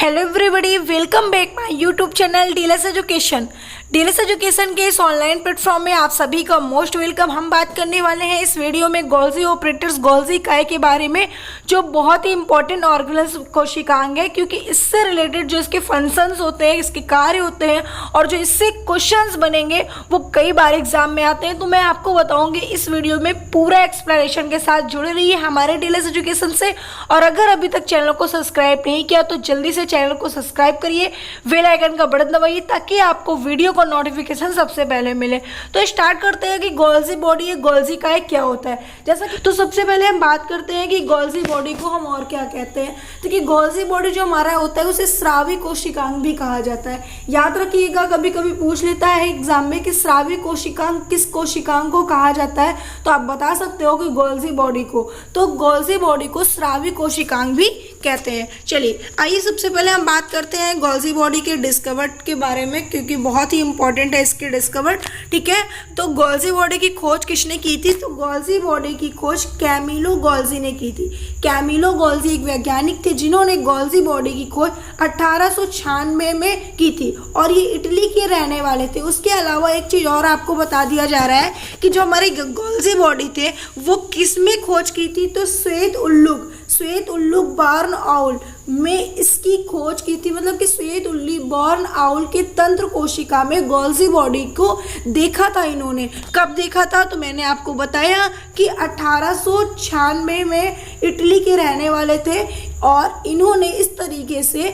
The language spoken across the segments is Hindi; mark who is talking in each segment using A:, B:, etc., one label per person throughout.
A: Hello everybody, welcome back my YouTube channel DLS education. DLS education के इस ऑनलाइन प्लेटफॉर्म में आप सभी का मोस्ट वेलकम। हम बात करने वाले हैं इस वीडियो में गोल्जी ऑपरेटर्स गोल्जी काय के बारे में, जो बहुत ही इंपॉर्टेंट ऑर्गेनल्स कोशिकांग है, क्योंकि इससे रिलेटेड जो इसके फंक्शंस होते हैं, इसके कार्य होते हैं और जो इससे क्वेश्चंस बनेंगे वो कई बार एग्जाम में आते हैं। तो मैं आपको बताऊंगी इस वीडियो में पूरा एक्सप्लेनेशन के साथ। जुड़े रहिए हमारे डीएलएस एजुकेशन से। और अगर अभी तक चैनल को सब्सक्राइब नहीं किया तो जल्दी से चैनल को सब्सक्राइब करिए, बेल आइकन का बटन दबाइए ताकि आपको वीडियो का नोटिफिकेशन सबसे पहले मिले। तो स्टार्ट करते हैं कि गोल्जी बॉडी या गोल्जी काय क्या होता है। जैसा कि तो सबसे पहले हम बात करते हैं कि गोल्जी बॉडी को हम और क्या कहते हैं। तो कि गोल्जी बॉडी जो हमारा होता है उसे स्रावी कोशिकांग भी कहा जाता है। याद रखिएगा, कभी कभी पूछ लेता है एग्जाम में कि स्रावी कोशिकांग किस कोशिकांग को कहा जाता है, तो आप बता सकते हो कि गोल्जी बॉडी को। तो गोल्जी बॉडी को स्रावी कोशिकांग भी कहते हैं। चलिए आइए सबसे पहले हम बात करते हैं गोल्जी बॉडी के डिस्कवर के बारे में, क्योंकि बहुत ही इंपॉर्टेंट है इसकी डिस्कवर। ठीक है, तो गोल्जी बॉडी की खोज किसने की थी? तो गोल्जी बॉडी की खोज कैमिलो गोल्जी ने की थी। कैमिलो गोल्जी एक वैज्ञानिक थे जिन्होंने गोल्जी बॉडी की खोज 1896 में की थी और ये इटली के रहने वाले थे। उसके अलावा एक चीज़ और आपको बता दिया जा रहा है कि जो हमारी गोल्जी बॉडी थे वो किस में खोज की थी? तो श्वेत उल्लूक बॉर्न आउल में इसकी खोज की थी। मतलब कि श्वेत उल्ली बॉर्न आउल के तंत्र कोशिका में गोल्जी बॉडी को देखा था इन्होंने। कब देखा था? तो मैंने आपको बताया कि 1896 में इटली के रहने वाले थे और इन्होंने इस तरीके से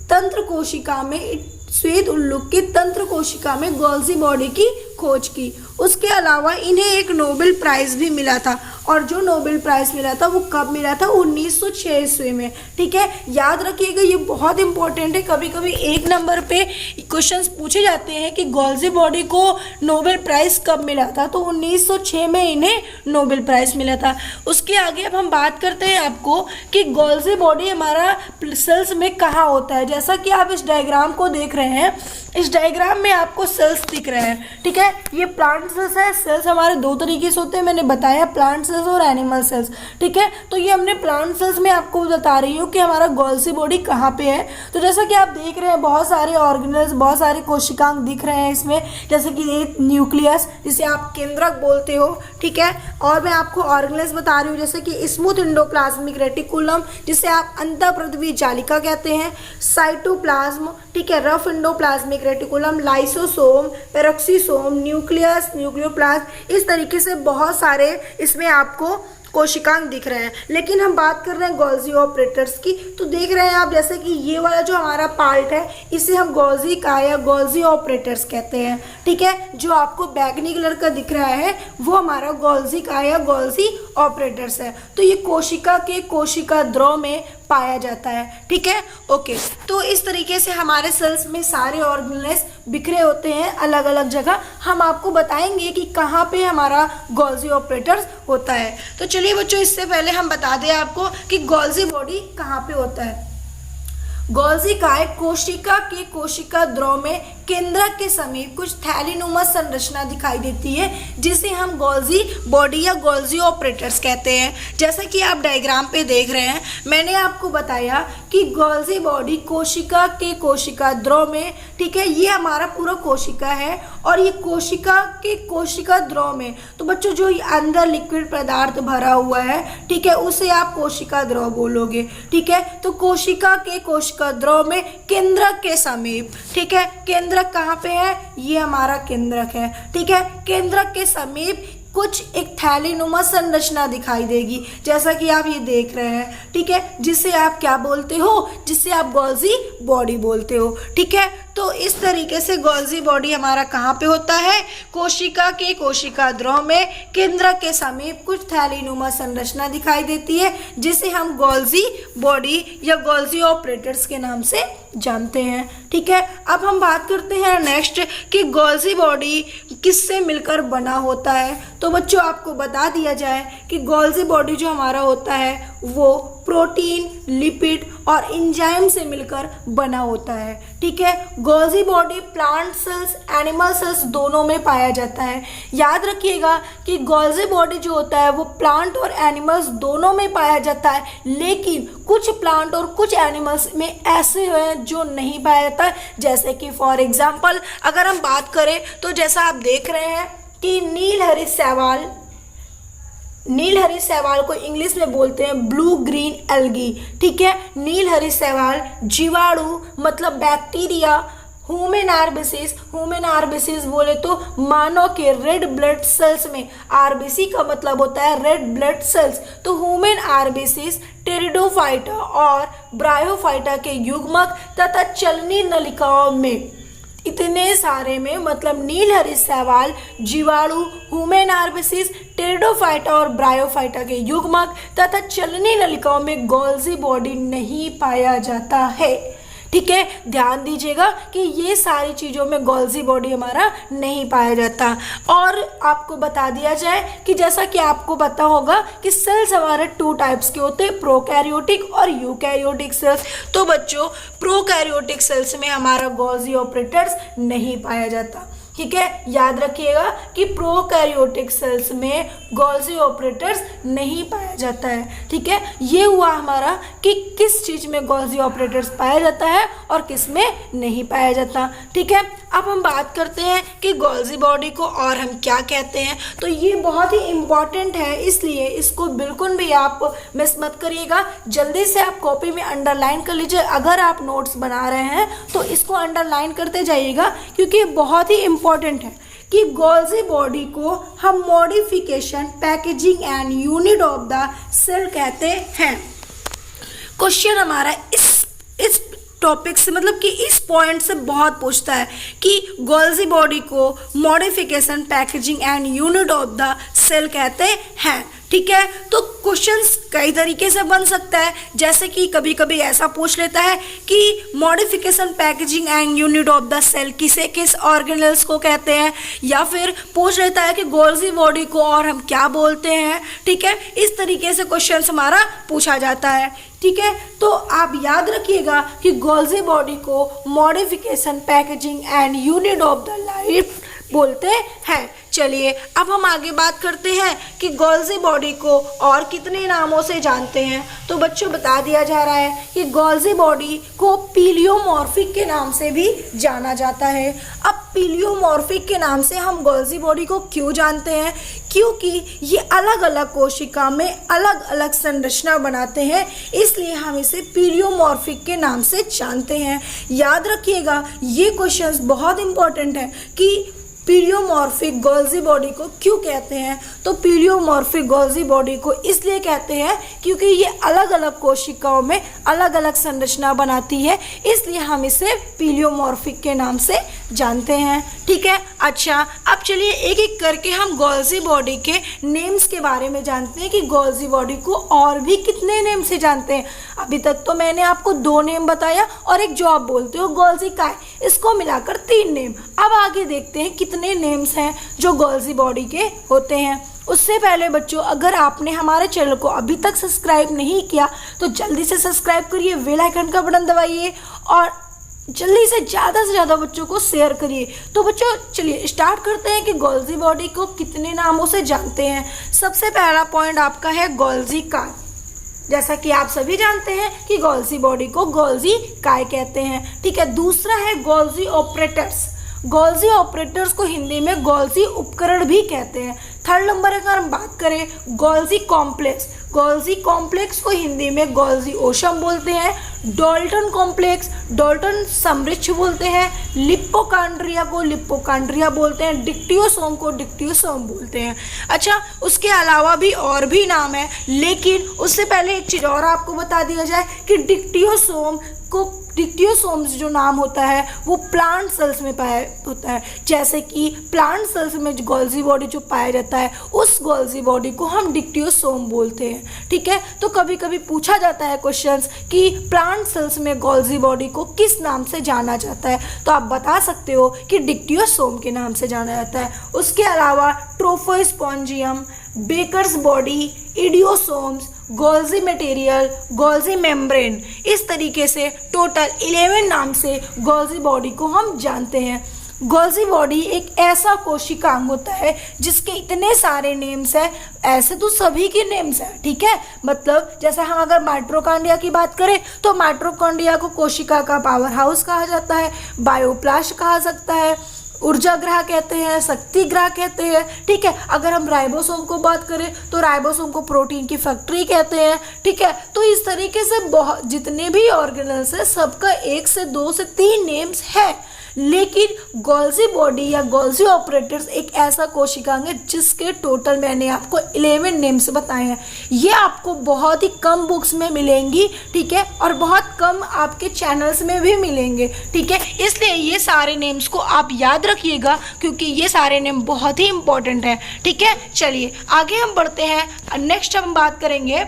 A: तंत्र कोशिका में, श्वेत उल्लूक के तंत्र कोशिका में गोल्जी बॉडी की खोज की। उसके अलावा इन्हें एक नोबेल प्राइज़ भी मिला था, और जो नोबेल प्राइज़ मिला था वो कब मिला था? 1906 ईस्वी में। ठीक है, याद रखिएगा, ये बहुत इंपॉर्टेंट है। कभी कभी एक नंबर पे क्वेश्चंस पूछे जाते हैं कि गोल्जी बॉडी को नोबेल प्राइज़ कब मिला था, तो 1906 में इन्हें नोबेल प्राइज़ मिला था। उसके आगे अब हम बात करते हैं आपको कि गोल्जी बॉडी हमारा सेल्स में कहाँ होता है। जैसा कि आप इस डायग्राम को देख रहे हैं, इस डायग्राम में आपको सेल्स दिख रहे हैं। ठीक है, ये प्लांट सेल्स है। सेल्स हमारे दो तरीके से होते हैं, मैंने बताया, प्लांट सेल्स और एनिमल सेल्स। ठीक है, तो ये हमने प्लांट सेल्स में आपको बता रही हूँ कि हमारा गोल्जी बॉडी कहाँ पे है। तो जैसा कि आप देख रहे हैं बहुत सारे ऑर्गेनल्स, बहुत सारे कोशिकांग दिख रहे हैं इसमें, जैसे कि एक न्यूक्लियस जिसे आप केंद्रक बोलते हो। ठीक है, और मैं आपको ऑर्गेनल्स बता रही हूँ जैसे कि स्मूथ एंडोप्लाज्मिक रेटिकुलम जिसे आप अंतःपृथ्वी जालिका कहते हैं, साइटोप्लाज्म, ठीक है, rough endoplasmic reticulum, lysosome, peroxisome, nucleus, nucleoplast, इस तरीके से बहुत सारे इसमें आपको कोशिकांग दिख रहे हैं। लेकिन हम बात कर रहे हैं गोल्जी ऑपरेटर्स की। तो देख रहे हैं आप जैसे कि ये वाला जो हमारा पार्ट है इसे हम गोल्जी काय या गोल्जी ऑपरेटर्स कहते हैं। ठीक है, जो आपको बैगनी कलर का दिख रहा है वो हमारा गोल्जी काय या गोल्जी ऑपरेटर्स है। तो ये कोशिका के कोशिका द्रव में पाया जाता है। ठीक है, ओके। तो इस तरीके से हमारे सेल्स में सारे ऑर्गेनल्स बिखरे होते हैं अलग अलग जगह। हम आपको बताएंगे कि कहाँ पे हमारा गोल्जी ऑपरेटर्स होता है। तो चलिए बच्चों, इससे पहले हम बता दें आपको कि गोल्जी बॉडी कहाँ पे होता है। गोल्जी काय कोशिका के कोशिका द्रव में केंद्रक के समीप कुछ थैलीनुमा संरचना दिखाई देती है जिसे हम गोल्जी बॉडी या गोल्जी ऑपरेटर्स कहते हैं। जैसा कि आप डायग्राम पे देख रहे हैं, मैंने आपको बताया कि गोल्जी बॉडी कोशिका के कोशिका द्रव में, ठीक है, ये हमारा पूरा कोशिका है और ये कोशिका के कोशिका द्रव में, तो बच्चों जो अंदर लिक्विड पदार्थ भरा हुआ है, ठीक है, उसे आप कोशिका द्रव बोलोगे। ठीक है, तो कोशिका के कोशिका द्रव में केंद्रक के समीप, ठीक है, केंद्रक कहाँ पे है? ये हमारा केंद्रक है। ठीक है, केंद्रक के समीप कुछ एक थैलीनुमा संरचना दिखाई देगी जैसा कि आप ये देख रहे हैं। ठीक है, जिसे आप क्या बोलते हो? जिसे आप गोल्जी बॉडी बोलते हो। ठीक है, तो इस तरीके से गोल्जी बॉडी हमारा कहाँ पे होता है? कोशिका के कोशिका द्रव में केंद्रक के समीप कुछ थैलीनुमा संरचना दिखाई देती है जिसे हम गोल्जी बॉडी या गोल्जी ऑपरेटर्स के नाम से जानते हैं। ठीक है, अब हम बात करते हैं नेक्स्ट कि गोल्जी बॉडी किससे मिलकर बना होता है। तो बच्चों आपको बता दिया जाए कि गोल्जी बॉडी जो हमारा होता है वो प्रोटीन, लिपिड और एंजाइम से मिलकर बना होता है। ठीक है, Golgi body plant cells, animal cells दोनों में पाया जाता है। याद रखिएगा कि गोल्जी बॉडी जो होता है वो प्लांट और एनिमल्स दोनों में पाया जाता है, लेकिन कुछ प्लांट और कुछ एनिमल्स में ऐसे हैं जो नहीं पाया जाता है। जैसे कि फॉर एग्जाम्पल अगर हम बात करें तो जैसा आप देख रहे हैं कि नीलहरी शैवाल को इंग्लिश में बोलते हैं ब्लू ग्रीन एल्गी। ठीक है, नीलहरी शैवाल जीवाणु मतलब बैक्टीरिया, ह्यूमन आरबीसीज बोले तो मानव के रेड ब्लड सेल्स में, आरबीसी का मतलब होता है रेड ब्लड सेल्स, तो ह्यूमन आरबीसीज, टेरिडोफाइटा और ब्रायोफाइटा के युग्मक तथा चलनी नलिकाओं में, इतने सारे में मतलब नीलहरी शैवाल, जीवाणु, ह्यूमन आरबीसीज, टेरिडोफाइटा और ब्रायोफाइटा के युग्मक तथा चलनी नलिकाओं में गोल्जी बॉडी नहीं पाया जाता है। ठीक है, ध्यान दीजिएगा कि ये सारी चीज़ों में गोल्जी बॉडी हमारा नहीं पाया जाता। और आपको बता दिया जाए कि जैसा कि आपको पता होगा कि सेल्स हमारे 2 टाइप्स के होते हैं, प्रोकैरियोटिक और यूकैरियोटिक सेल्स। तो बच्चों प्रोकैरियोटिक सेल्स में हमारा गोल्जी ऑपरेटर्स नहीं पाया जाता। ठीक है, याद रखिएगा कि प्रोकैरियोटिक सेल्स में गोल्जी ऑपरेटर्स नहीं पाया जाता है। ठीक है, ये हुआ हमारा कि किस चीज़ में गोल्जी ऑपरेटर्स पाया जाता है और किस में नहीं पाया जाता। ठीक है, अब हम बात करते हैं कि गोल्जी बॉडी को और हम क्या कहते हैं। तो ये बहुत ही इम्पॉर्टेंट है, इसलिए इसको बिल्कुल भी आप मिस मत करिएगा। जल्दी से आप कॉपी में अंडरलाइन कर लीजिए। अगर आप नोट्स बना रहे हैं तो इसको अंडरलाइन करते जाइएगा, क्योंकि ये बहुत ही इम्पॉर्टेंट है कि गोल्जी बॉडी को हम modification, packaging and unit of the cell कहते हैं। क्वेश्चन हमारा इस टॉपिक से मतलब कि इस पॉइंट से बहुत पूछता है कि गोल्जी बॉडी को modification, packaging and unit of the cell कहते हैं। ठीक है, तो क्वेश्चंस कई तरीके से बन सकता है। जैसे कि कभी कभी ऐसा पूछ लेता है कि modification, packaging and unit of the cell किस ऑर्गेनेल्स को कहते हैं, या फिर पूछ लेता है कि गोल्जी बॉडी को और हम क्या बोलते हैं। ठीक है, इस तरीके से क्वेश्चंस हमारा पूछा जाता है। ठीक है, तो आप याद रखिएगा कि गोल्जी बॉडी को modification, packaging and unit of the life बोलते हैं। चलिए अब हम आगे बात करते हैं कि गोल्जी बॉडी को और कितने नामों से जानते हैं। तो बच्चों बता दिया जा रहा है कि गोल्जी बॉडी को पीलियोमॉर्फिक के नाम से भी जाना जाता है। अब पीलियोमॉर्फिक के नाम से हम गोल्जी बॉडी को क्यों जानते हैं? क्योंकि ये अलग अलग कोशिका में अलग अलग संरचना बनाते हैं, इसलिए हम इसे पीलियोमॉर्फिक के नाम से जानते हैं। याद रखिएगा ये क्वेश्चंस बहुत इंपॉर्टेंट है कि पीलियोमॉर्फिक गोल्जी बॉडी को क्यों कहते हैं। तो पीलियोमॉर्फिक गोल्जी बॉडी को इसलिए कहते हैं क्योंकि ये अलग अलग कोशिकाओं में अलग अलग संरचना बनाती है, इसलिए हम इसे पीलियोमॉर्फिक के नाम से जानते हैं। ठीक है, अच्छा अब चलिए एक एक करके हम गोल्जी बॉडी के नेम्स के बारे में जानते हैं कि गोल्जी बॉडी को और भी कितने नेम से जानते हैं। अभी तक तो मैंने आपको 2 नेम बताया और एक जो आप बोलते हो गोल्जी काय, इसको मिलाकर 3 नेम। अब आगे देखते हैं कितने नेम्स हैं जो गोल्जी बॉडी के होते हैं। उससे पहले बच्चों अगर आपने हमारे चैनल को अभी तक सब्सक्राइब नहीं किया तो जल्दी से सब्सक्राइब करिए, बेल आइकन का बटन दबाइए और जल्दी से ज़्यादा बच्चों को शेयर करिए। तो बच्चों चलिए स्टार्ट करते हैं कि गोल्जी बॉडी को कितने नामों से जानते हैं। सबसे पहला पॉइंट आपका है गोल्जी काय। जैसा कि आप सभी जानते हैं कि गोल्जी बॉडी को गोल्जी काय कहते हैं। ठीक है, दूसरा है गोल्जी ऑपरेटर्स। गोल्जी ऑपरेटर्स को हिंदी में गोल्जी उपकरण भी कहते हैं। थर्ड नंबर अगर हम बात करें गोल्जी कॉम्प्लेक्स, गोल्जी कॉम्प्लेक्स को हिंदी में गोल्जी ओशम बोलते हैं। डॉल्टन कॉम्प्लेक्स, डॉल्टन समृक्ष बोलते हैं। लिपोकांड्रिया को लिपोकांड्रिया बोलते हैं। डिक्टियोसोम को डिक्टियोसोम बोलते हैं। अच्छा, उसके अलावा भी और भी नाम है, लेकिन उससे पहले एक चीज़ और आपको बता दिया जाए कि डिक्टियोसोम्स जो नाम होता है वो प्लांट सेल्स में पाया होता है। जैसे कि प्लांट सेल्स में गोल्जी बॉडी जो पाया जाता है उस गोल्जी बॉडी को हम डिक्टियोसोम बोलते हैं। ठीक है, तो कभी कभी पूछा जाता है क्वेश्चंस कि प्लांट सेल्स में गोल्जी बॉडी को किस नाम से जाना जाता है, तो आप बता सकते हो कि डिक्टियोसोम के नाम से जाना जाता है। उसके अलावा trophospongium, Baker's body, idiosomes Golgi material, Golgi membrane, इस तरीके से टोटल 11 नाम से गोल्जी बॉडी को हम जानते हैं। गोल्जी बॉडी एक ऐसा कोशिकांग होता है जिसके इतने सारे नेम्स हैं, ऐसे तो सभी के नेम्स हैं, ठीक है। मतलब जैसे हम अगर माइटोकॉन्ड्रिया की बात करें तो माइटोकॉन्ड्रिया को कोशिका का पावर हाउस कहा जाता है, बायोप्लास्ट कहा सकता है, ऊर्जा ग्रह कहते हैं, शक्ति ग्रह कहते हैं, ठीक है। अगर हम राइबोसोम को बात करें तो राइबोसोम को प्रोटीन की फैक्ट्री कहते हैं, ठीक है। तो इस तरीके से बहुत जितने भी ऑर्गेनल्स हैं सबका 1 से 2 से 3 नेम्स है। लेकिन गोल्जी बॉडी या गोल्जी ऑपरेटर्स एक ऐसा कोशिकांग है जिसके टोटल मैंने आपको 11 नेम्स बताए हैं। ये आपको बहुत ही कम बुक्स में मिलेंगी, ठीक है, और बहुत कम आपके चैनल्स में भी मिलेंगे, ठीक है। इसलिए ये सारे नेम्स को आप याद रखिएगा क्योंकि ये सारे नेम बहुत ही इंपॉर्टेंट है, ठीक है। चलिए आगे हम बढ़ते हैं। नेक्स्ट हम बात करेंगे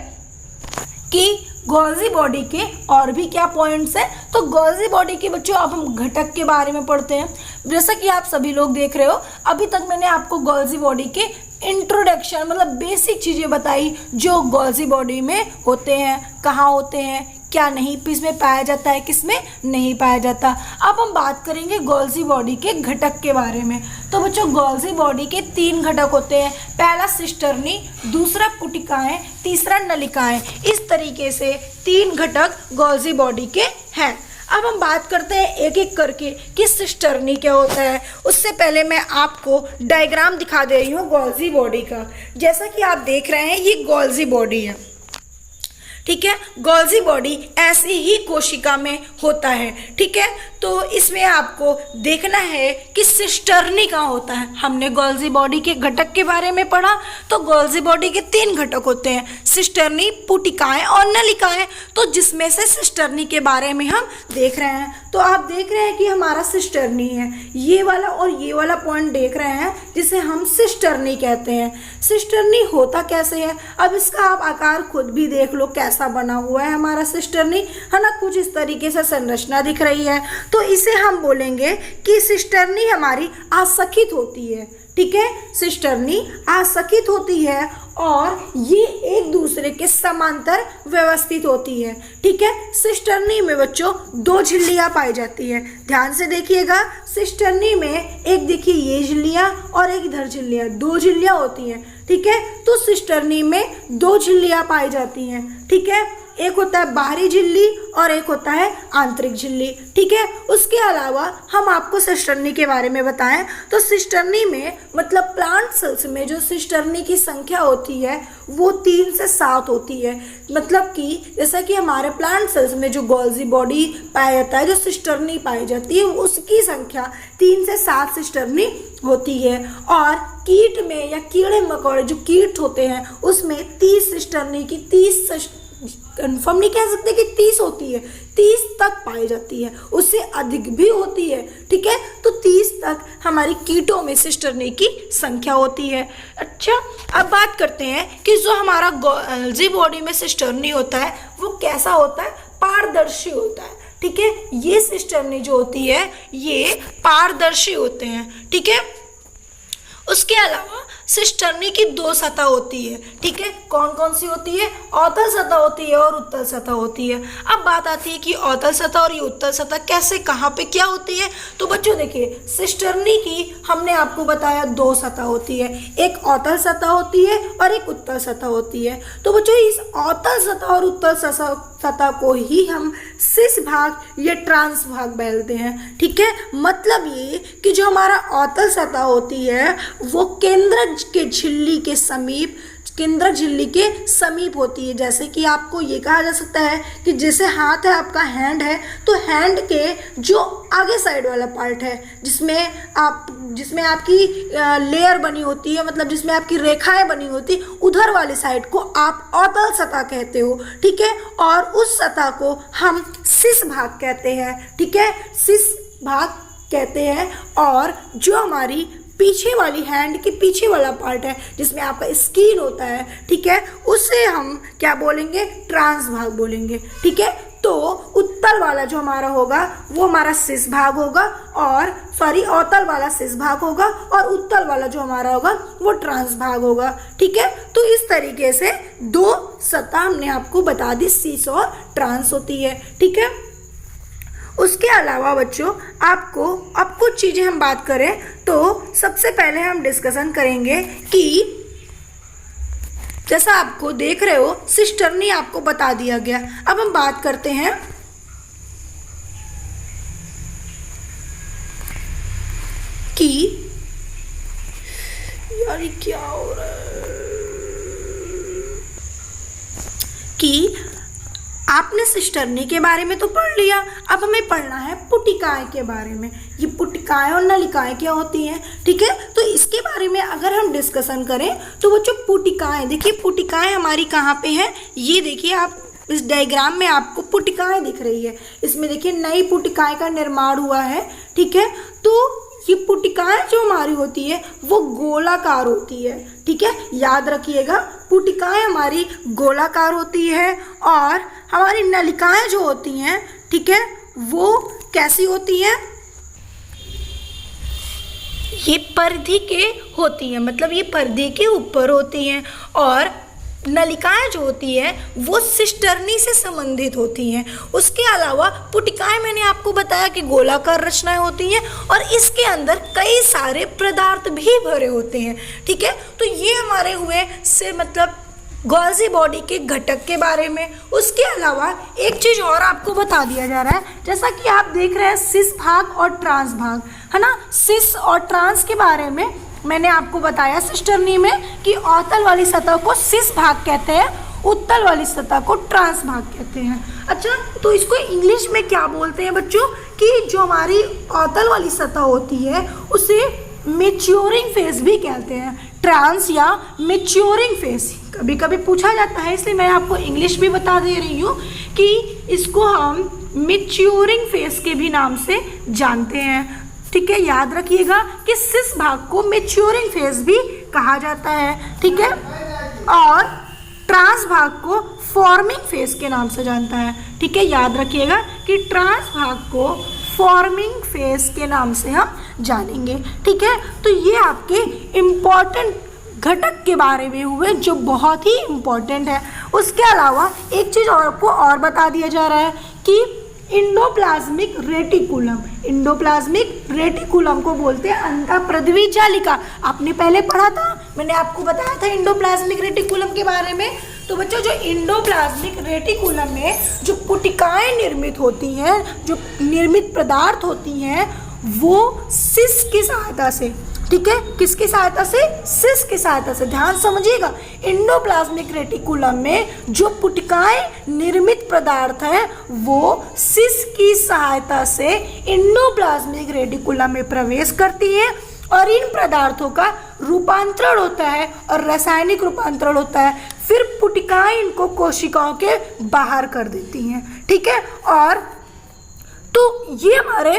A: कि गोल्जी बॉडी के और भी क्या पॉइंट्स हैं। तो गोल्जी बॉडी के बच्चों अब हम घटक के बारे में पढ़ते हैं। जैसा कि आप सभी लोग देख रहे हो, अभी तक मैंने आपको गोल्जी बॉडी के इंट्रोडक्शन मतलब बेसिक चीज़ें बताई जो गोल्जी बॉडी में होते हैं, कहाँ होते हैं, क्या नहीं किसमें पाया जाता है, किसमें नहीं पाया जाता। अब हम बात करेंगे गोल्जी बॉडी के घटक के बारे में। तो बच्चों गोल्जी बॉडी के 3 घटक होते हैं। पहला सिस्टर्नी, दूसरा पुटिकाएं, तीसरा नलिकाएं। इस तरीके से 3 घटक गोल्जी बॉडी के हैं। अब हम बात करते हैं एक एक करके कि सिस्टर्नी क्या होता है। उससे पहले मैं आपको डायग्राम दिखा दे रही हूँ गोल्जी बॉडी का। जैसा कि आप देख रहे हैं ये गोल्जी बॉडी है, ठीक है। गोल्जी बॉडी ऐसी ही कोशिका में होता है, ठीक है। तो इसमें आपको देखना है कि सिस्टर्नी कहाँ होता है। हमने गोल्जी बॉडी के घटक के बारे में पढ़ा। तो गोल्जी बॉडी के 3 घटक होते हैं, सिस्टर्नी, पुटिकाएं और नलिकाएं। तो जिसमें से सिस्टर्नी के बारे में हम देख रहे हैं। तो आप देख रहे हैं कि हमारा सिस्टर्नी है, ये वाला और ये वाला पॉइंट देख रहे हैं जिसे हम सिस्टर्नी कहते हैं। सिस्टर्नी होता कैसे है, अब इसका आप आकार खुद भी देख लो कैसा बना हुआ है हमारा सिस्टर्नी, है ना। कुछ इस तरीके से संरचना दिख रही है। तो इसे हम बोलेंगे कि सिस्टर्नी हमारी आसखित होती है, ठीक है। सिस्टर्नी आसखित होती है और ये एक दूसरे के समांतर व्यवस्थित होती है, ठीक है। सिस्टर्नी में बच्चों 2 झिल्लियां पाई जाती है। ध्यान से देखिएगा, सिस्टर्नी में एक देखिए ये झिल्लियां और एक इधर झिल्लियां, 2 झिल्लियां होती हैं, ठीक है। तो सिस्टर्नी में 2 झिल्लियां पाई जाती हैं, ठीक है। एक होता है बाहरी झिल्ली और एक होता है आंतरिक झिल्ली, ठीक है। उसके अलावा हम आपको सिस्टर्नी के बारे में बताएं तो सिस्टर्नी में मतलब प्लांट सेल्स में जो सिस्टर्नी की संख्या होती है वो 3 से 7 होती है। मतलब कि जैसा कि हमारे प्लांट सेल्स में जो गोल्जी बॉडी पाया जाता है, जो सिस्टर्नी पाई जाती है, उसकी संख्या 3 से 7 सिस्टर्नी होती है। और कीट में या कीड़े मकोड़े जो कीट होते हैं उसमें 30 सिस्टर्नी की 30 कन्फर्म नहीं कह सकते कि 30 होती है, 30 तक पाई जाती है, उससे अधिक भी होती है, ठीक है। तो 30 तक हमारी कीटों में सिस्टर्नी की संख्या होती है। अच्छा, अब बात करते हैं कि जो हमारा गोल्जी बॉडी में सिस्टर्नी होता है वो कैसा होता है, पारदर्शी होता है, ठीक है। ये सिस्टर्नी जो होती है ये पारदर्शी होते हैं, ठीक है। उसके अलावा सिस्टर्नी की 2 सतह होती है, ठीक है। कौन कौन सी होती है, अवतल सतह होती है और उत्तल सतह होती है। अब बात आती है कि अवतल सतह और ये उत्तल सतह कैसे, कहाँ पे क्या होती है। तो बच्चों देखिए, सिस्टर्नी की हमने आपको बताया 2 सतह होती है, एक अवतल सतह होती है और एक उत्तल सतह होती है। तो बच्चों इस अवतल सतह और उत्तल सतह को ही हम सिस भाग या ट्रांस भाग बोलते हैं, ठीक है। मतलब ये कि जो हमारा अवतल सतह होती है वो केंद्रक के झिल्ली के समीप, केंद्रक झिल्ली के समीप होती है। जैसे कि आपको ये कहा जा सकता है कि जैसे हाथ है आपका, हैंड है, तो हैंड के जो आगे साइड वाला पार्ट है जिसमें आपकी लेयर बनी होती है, मतलब जिसमें आपकी रेखाएं बनी होती है, उधर वाली साइड को आप अवतल सतह कहते हो, ठीक है। और उस सतह को हम सिस भाग कहते हैं, ठीक है, सिस भाग कहते हैं। और जो हमारी पीछे वाली हैंड के पीछे वाला पार्ट है जिसमें आपका स्किन होता है, ठीक है, उसे हम क्या बोलेंगे, ट्रांस भाग बोलेंगे, ठीक है। तो उत्तल वाला जो हमारा होगा वो हमारा सिस भाग होगा, और अवतल वाला सिस भाग होगा, और उत्तल वाला जो हमारा होगा वो ट्रांस भाग होगा। ठीक है, तो इस तरीके से दो सतह हमने आपको बता दी, सिस और ट्रांस होती है। ठीक है, उसके अलावा बच्चों आपको अब कुछ चीजें हम बात करें तो सबसे पहले हम डिस्कशन करेंगे कि जैसा आपको देख रहे हो सिस्टर्नी आपको बता दिया गया। अब हम बात करते हैं कि यार ये क्या हो रहा है कि आपने सिस्टर्नी के बारे में तो पढ़ लिया, अब हमें पढ़ना है पुटिकाएं के बारे में। ये पुटिकाएं और नलिकाएं क्या होती हैं, ठीक है, तो इसके बारे में अगर हम डिस्कशन करें तो बच्चों पुटिकाएं, देखिए पुटिकाएं हमारी कहाँ पे हैं, ये देखिए आप इस डायग्राम में आपको पुटिकाएं दिख रही है, इसमें देखिए नई पुटिकाएं का निर्माण हुआ है। ठीक है, तो ये पुटिकाएं जो हमारी होती है वो गोलाकार होती है। ठीक है, याद रखिएगा पुटिकाएं हमारी गोलाकार होती है, और हमारी नलिकाएं जो होती हैं, ठीक है, वो कैसी होती हैं, ये परिधि के होती हैं, मतलब ये परिधि के ऊपर होती हैं, और नलिकाएं जो होती है वो सिस्टर्नी से संबंधित होती हैं। उसके अलावा पुटिकाएं मैंने आपको बताया कि गोलाकार रचनाएं होती हैं, और इसके अंदर कई सारे पदार्थ भी भरे होते हैं। ठीक है, तो ये हमारे हुए से मतलब गोल्जी बॉडी के घटक के बारे में। उसके अलावा एक चीज़ और आपको बता दिया जा रहा है, जैसा कि आप देख रहे हैं सिस भाग और ट्रांस भाग, है ना। सिस और ट्रांस के बारे में मैंने आपको बताया सिस्टर्नी में कि अवतल वाली सतह को सिस भाग कहते हैं, उत्तल वाली सतह को ट्रांस भाग कहते हैं। अच्छा, तो इसको इंग्लिश में क्या बोलते हैं बच्चों, कि जो हमारी अवतल वाली सतह होती है उसे मैच्योरिंग फेज भी कहते हैं, ट्रांस या मैच्योरिंग फेज कभी कभी पूछा जाता है, इसलिए मैं आपको इंग्लिश भी बता दे रही हूँ कि इसको हम मैच्योरिंग फेज के भी नाम से जानते हैं। ठीक है, याद रखिएगा कि सिस भाग को मैच्योरिंग फेज भी कहा जाता है। ठीक है, और ट्रांस भाग को फॉर्मिंग फेज के नाम से जानता है। ठीक है, याद रखिएगा कि ट्रांस भाग को फॉर्मिंग फेज के नाम से हम जानेंगे। ठीक है, तो ये आपके इम्पॉर्टेंट घटक के बारे में हुए जो बहुत ही इम्पॉर्टेंट है। उसके अलावा एक चीज़ और आपको और बता दिया जा रहा है कि इंडोप्लाज्मिक रेटिकुलम, इंडोप्लाज्मिक रेटिकुलम को बोलते हैं अंतःप्रद्वी जालिका। आपने पहले पढ़ा था, मैंने आपको बताया था इंडोप्लाज्मिक रेटिकुलम के बारे में। तो बच्चों जो इंडोप्लाज्मिक रेटिकुलम में जो पुटिकाएं निर्मित होती हैं, जो निर्मित पदार्थ होती हैं, वो सिस की सहायता से, ठीक है, किसकी सहायता से, सिस की सहायता से, ध्यान समझिएगा। इंडोप्लाज्मिक रेटिकुलम में जो पुटिकाएं निर्मित पदार्थ हैं वो सिस की सहायता से इंडोप्लाज्मिक रेटिकुलम में प्रवेश करती हैं, और इन पदार्थों का रूपांतरण होता है और रासायनिक रूपांतरण होता है, फिर पुटिकाएं इनको कोशिकाओं के बाहर कर देती हैं। ठीक है, और तो ये हमारे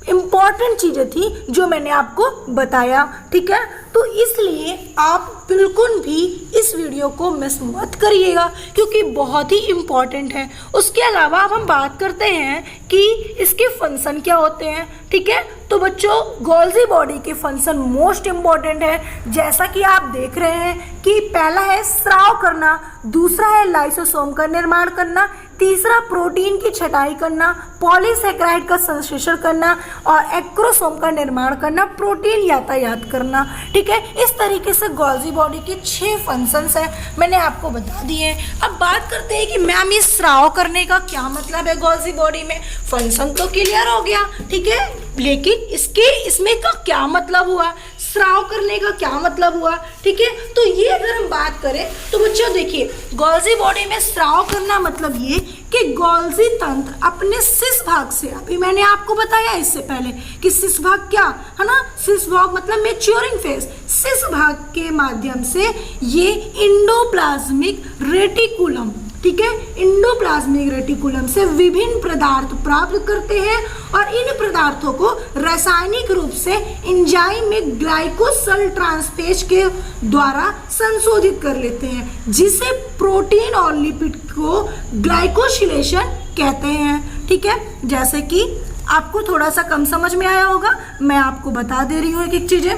A: इम्पॉर्टेंट चीज़ें थी जो मैंने आपको बताया। ठीक है, तो इसलिए आप बिल्कुल भी इस वीडियो को मिस मत करिएगा क्योंकि बहुत ही इम्पॉर्टेंट है। उसके अलावा अब हम बात करते हैं कि इसके फंक्शन क्या होते हैं। ठीक है, तो बच्चों गोल्जी बॉडी के फंक्शन मोस्ट इम्पॉर्टेंट है, जैसा कि आप देख रहे हैं कि पहला है स्राव करना, दूसरा है लाइसोसोम का निर्माण करना, तीसरा प्रोटीन की छटाई करना, पॉलीसैकेराइड का संश्लेषण करना, और एक्रोसोम का निर्माण करना, प्रोटीन यातायात करना। ठीक है, इस तरीके से गोल्जी बॉडी के 6 फंक्शंस हैं, मैंने आपको बता दिए हैं। अब बात करते हैं कि मैम ये स्राव करने का क्या मतलब है गोल्जी बॉडी में। फंक्शन तो क्लियर हो गया, ठीक है, लेकिन इसमें का क्या मतलब हुआ, स्राव करने का क्या मतलब हुआ। ठीक है, तो ये अगर हम बात करें तो बच्चों देखिए गोल्जी बॉडी में स्राव करना मतलब ये कि गोल्जी तंत्र अपने सिस भाग से, अभी मैंने आपको बताया इससे पहले कि सिस भाग क्या है ना, सिस भाग मतलब मैच्योरिंग फेज, सिस भाग के माध्यम से ये इंडोप्लाज्मिक रेटिकुलम, ठीक है, इंडोप्लाज्मिक रेटिकुलम से विभिन्न पदार्थ प्राप्त करते हैं और इन पदार्थों को रासायनिक रूप से एंजाइम में ग्लाइकोसल ट्रांसफेज के द्वारा संशोधित कर लेते हैं, जिसे प्रोटीन और लिपिड को ग्लाइकोसिलेशन कहते हैं। ठीक है, जैसे कि आपको थोड़ा सा कम समझ में आया होगा, मैं आपको बता दे रही हूँ एक एक चीजें।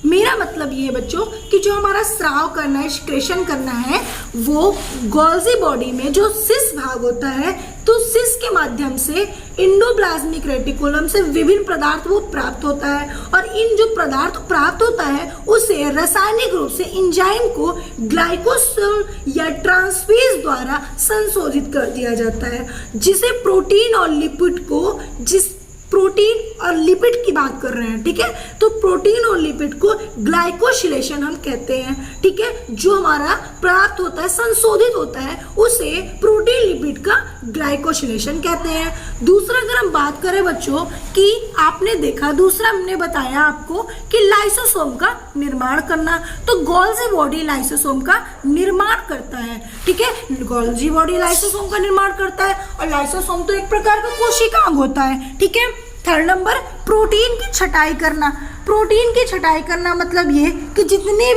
A: मेरा मतलब ये है बच्चों कि जो हमारा स्राव करना है, एक्सक्रीशन करना है, वो गोल्जी बॉडी में जो सिस भाग होता है, तो सिस के माध्यम से इंडोप्लाज्मिक रेटिकुलम से विभिन्न पदार्थ वो प्राप्त होता है, और इन जो पदार्थ प्राप्त होता है उसे रासायनिक रूप से एंजाइम को ग्लाइकोसिल या ट्रांसफेज द्वारा संशोधित कर दिया जाता है, जिसे प्रोटीन और लिपिड को, जिस प्रोटीन और लिपिड की बात कर रहे हैं। ठीक है, तो प्रोटीन और लिपिड को ग्लाइकोसिलेशन हम कहते हैं। ठीक है, जो हमारा प्राप्त होता है, संशोधित होता है, उसे प्रोटीन लिपिड का ग्लाइकोसिलेशन कहते हैं। दूसरा अगर हम बात करें बच्चों कि आपने देखा, दूसरा हमने बताया आपको कि लाइसोसोम का निर्माण करना, तो गोल्जी बॉडी लाइसोसोम का निर्माण करता है। ठीक है, गोल्जी बॉडी लाइसोसोम का निर्माण करता है, और लाइसोसोम तो एक प्रकार का कोशिकांग होता है। ठीक है, थर्ड नंबर प्रोटीन की छटाई करना। प्रोटीन की छटाई करना मतलब ये कि जितने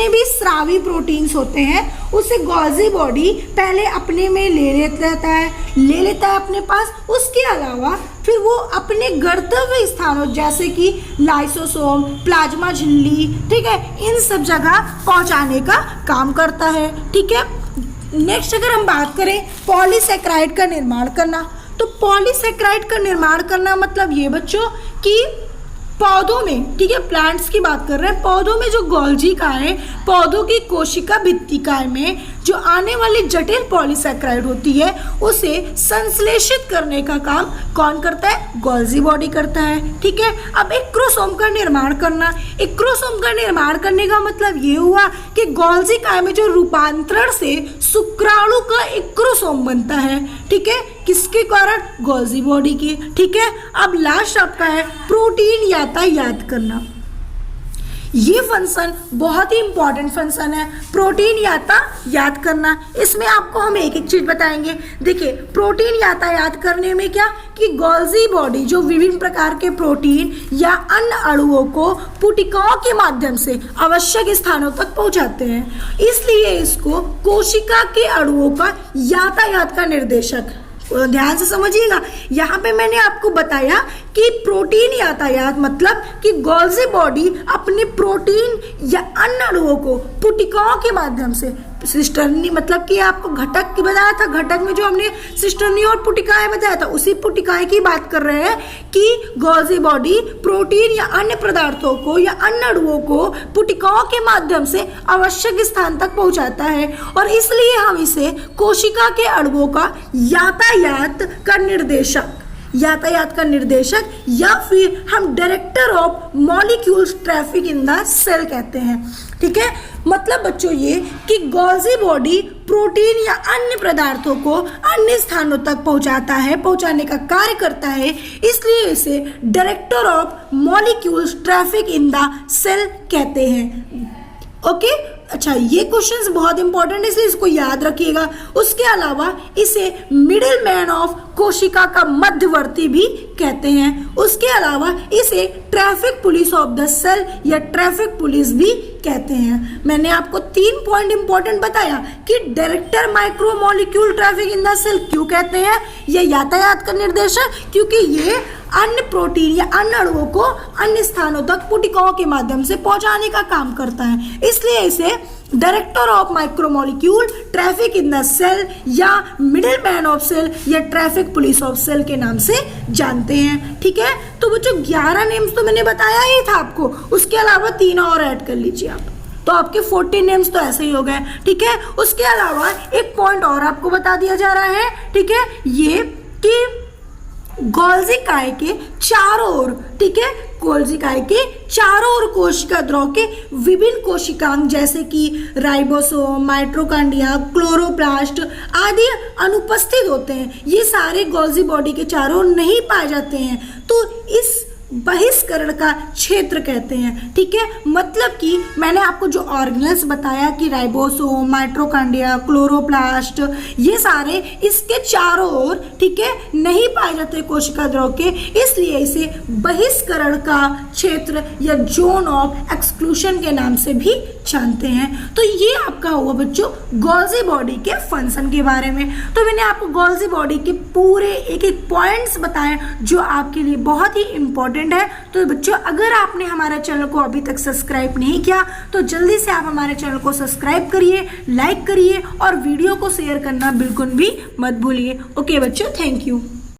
A: भी स्रावी प्रोटीन्स होते हैं उसे गोल्जी बॉडी पहले अपने में ले लेता है अपने पास। उसके अलावा फिर वो अपने गंतव्य स्थानों जैसे कि लाइसोसोम, प्लाज्मा झिल्ली, ठीक है, इन सब जगह पहुंचाने का काम करता है। ठीक है, नेक्स्ट अगर हम बात करें पॉलीसेक्राइड का निर्माण करना, तो पॉलीसेक्राइड का निर्माण करना मतलब ये बच्चों कि पौधों में, ठीक है, प्लांट्स की बात कर रहे हैं, पौधों में जो गोल्जिकाएं, पौधों की कोशिका भित्तिकाएं में जो आने वाली जटिल पॉलीसेक्राइड होती है उसे संश्लेषित करने का काम कौन करता है? गोल्जी बॉडी करता है। ठीक है, अब एक क्रोमोसोम का निर्माण करना। एक क्रोमोसोम का निर्माण करने का मतलब ये हुआ कि गोल्जिकाएं में जो रूपांतरण से शुक्राणु का एक क्रोमोसोम बनता है। ठीक है, किसके कारण? गोल्जी बॉडी की। ठीक है, अब लास्ट आपका है प्रोटीन यातायात करना। ये फंक्शन बहुत ही इंपॉर्टेंट फंक्शन है, प्रोटीन यातायात करना। इसमें आपको हम एक एक चीज बताएंगे। देखिए, प्रोटीन यातायात करने में क्या कि गोल्जी बॉडी जो विभिन्न प्रकार के प्रोटीन या अन्य अणुओं को पुटिकाओं के माध्यम से आवश्यक स्थानों तक पहुंचाते हैं, इसलिए इसको कोशिका के अणुओं का यातायात का निर्देशक। ध्यान से समझिएगा, यहाँ पे मैंने आपको बताया कि प्रोटीन यातायात मतलब कि गोल्जी बॉडी अपने प्रोटीन या अन्य अणुओं को पुटिकाओं के माध्यम से, सिस्टर्नी मतलब कि आपको घटक की बताया था, घटक में जो हमने सिस्टर्नी और पुटिकाएं बताया था, उसी पुटिकाएं की बात कर रहे हैं कि गोल्जी बॉडी प्रोटीन या अन्य पदार्थों को या अन्य अणुओं को पुटिकाओं के माध्यम से आवश्यक स्थान तक पहुंचाता है, और इसलिए हम इसे कोशिका के अणुओं का यातायात का निर्देशक या फिर हम director of molecules traffic in the cell कहते हैं। ठीक है, मतलब बच्चों ये कि गोल्जी बॉडी प्रोटीन या अन्य पदार्थों को अन्य स्थानों तक पहुंचाने का कार्य करता है, इसलिए इसे director of molecules traffic in the cell कहते हैं। ओके, अच्छा, ये क्वेश्चंस बहुत इंपॉर्टेंट है, इसलिए इसको याद रखिएगा। उसके अलावा इसे मिडिल मैन ऑफ कोशिका का मध्यवर्ती भी कहते हैं। उसके अलावा इसे traffic police of the cell या ट्रैफिक पुलिस भी कहते हैं। मैंने आपको 3 पॉइंट इंपॉर्टेंट बताया कि director micromolecule traffic in the cell क्यों कहते हैं, ये यातायात का निर्देशक, क्योंकि ये अन्य प्रोटीन या अन्य अणुओं को अन्य स्थानों तक पुटिकाओं के माध्यम से पहुंचाने का काम करता है, इसलिए इसे director of micromolecule traffic in the cell या मिडिल मैन ऑफ सेल या ट्रैफिक पुलिस ऑफ सेल के नाम से जानते हैं। ठीक है, तो बच्चों 11 नेम्स तो मैंने बताया ही था आपको, उसके अलावा 3 और ऐड कर लीजिए आप, तो आपके 14 नेम्स तो ऐसे ही हो गए। ठीक है, उसके अलावा एक पॉइंट और आपको बता दिया जा रहा है। ठीक है, ये कि गोल्जिकाए के चारों ओर, ठीक है, गोल्जिकाए के चारों ओर कोशिका द्रव के विभिन्न कोशिकांग जैसे कि राइबोसोम, माइटोकॉन्ड्रिया, क्लोरोप्लास्ट आदि अनुपस्थित होते हैं। ये सारे गोल्जी बॉडी के चारों ओर नहीं पाए जाते हैं, तो इस बहिष्करण का क्षेत्र कहते हैं। ठीक है, मतलब कि मैंने आपको जो ऑर्गेनेल्स बताया कि राइबोसोम, माइटोकॉन्ड्रिया, क्लोरोप्लास्ट, ये सारे इसके चारों ओर, ठीक है, नहीं पाए जाते कोशिका द्रव के, इसलिए इसे बहिष्करण का क्षेत्र या जोन ऑफ एक्सक्लूशन के नाम से भी जानते हैं। तो ये आपका हुआ बच्चों गोल्जी बॉडी के फंक्शन के बारे में। तो मैंने आपको गोल्जी बॉडी के पूरे एक एक पॉइंट्स बताए जो आपके लिए बहुत ही इंपॉर्टेंट है। तो बच्चों अगर आपने हमारे चैनल को अभी तक सब्सक्राइब नहीं किया तो जल्दी से आप हमारे चैनल को सब्सक्राइब करिए, लाइक करिए और वीडियो को शेयर करना बिल्कुल भी मत भूलिए। ओके बच्चों, थैंक यू।